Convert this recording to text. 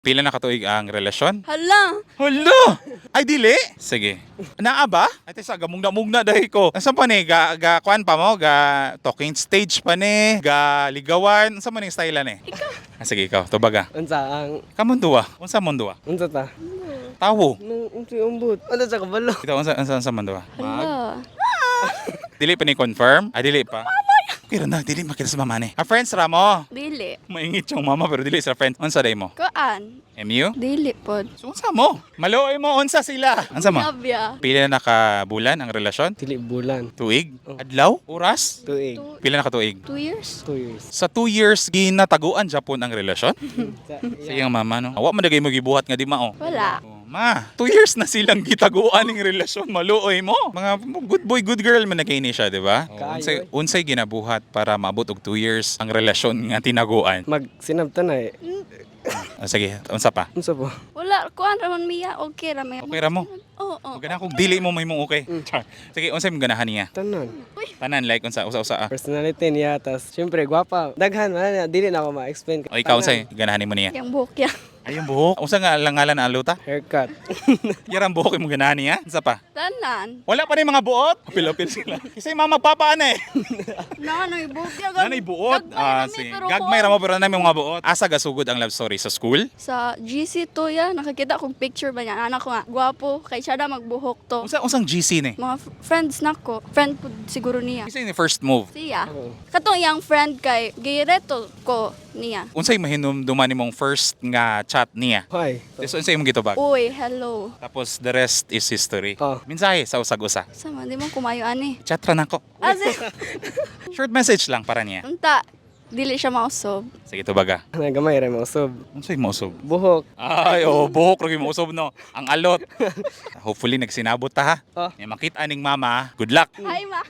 Pila na katuig ang relasyon? Hala! Hala! Ay, dili? Sige. Naa ba? Ay, sa gamugna-mugna dahil ko. Nasaan pa ni? Kuan pa mo? Talking stage pa ni? Ligawan? Nasaan man yung style ni? Sige, ikaw. Tubaga. Unsa ang Kamon duwa? Unsa mon duwa? unsa ta? Tawo. Nung unsa umbot. Ano sa kabalo? Ito, unsa man duwa? Hala! Dili pa ni confirm? Ay, dili pa. Pero na, dili makita sa mama ni. A friends ra mo. Dili. Maingit yung mama pero dili sa friends. Unsa day mo? Kuan? MU? Dili pod. So, unsa mo? Maluoy mo, unsa sila? Unsa mo? Gabya. Pila na ka bulan ang relasyon? Dili bulan. Tuig? Adlaw? Oras? Tuig. Pila na ka tuig? 2 years? 2 years. Sa 2 years, ginataguan Japon ang relasyon? Sa Yeah. iyang mama, no? Awa man dagay mo gibuhat nga di mao. Wala. Oh, ma, 2 years na silang gitaguan ng relasyon. Maluoy mo. Mga good boy, good girl man nagkaini siya, di ba? Oh, Kaayo, unsay ginabuhat para maabot og 2 years ang relasyon nga tinaguan. Magsinabtan na eh. Sige, unsa pa? Unsa po? Wala. Kuan ramon miya. Okay ra may. Okay ra mo? Oo. Magana kung dili mo may mong okay. Char. Sige, unsay mong ganahan niya? Tanan. Tanan like usa-usa. Personality niya tas syempre gwapa. Daghan man dili na ako ma-explain. O ikaw unsay ganahan mo niya? Yang buhok ya. Ay, yung buhok. Unsa nga langalan na aluta? Haircut. Yarang buhok yung ganahan niya. Unsa pa? Tanan. Wala pa rin mga buot. Apil-apil sila. Kasi mama magpapaan eh. Nanay buhok ya. Nanay buot. Sige. Gagmay ra mo pero namin mga buot. Asa gasugod ang love story sa school? Sa GC to ya. Nakakita kong picture ba niya. Anak ko nga. Gwapo. Kay siya na magbuhok to. Unsang GC ni? Mga friends na ko. Friend po siguro niya. Isa yung first move. Siya. Oo. Katong yang friend kay gireto ko niya. Unsay mahinumduman nimong first nga chat niya? Hoy. So unsay imong gitubag? Uy, hello. Tapos the rest is history. Oh. Mensahe sa usag-usa. Sama, di mo kumayo ani. Chat ra nako. Ase, Short message lang para niya. unta, dili siya mausob. Sige tubaga. Nagamay ra mo usab. Unsay mo usog? Buhok. Ay, buhok ra gyud mo usog no. Ang alot. Hopefully nagsinabot ta ha. Oh. May makita ning mama. Good luck. Hi, ma.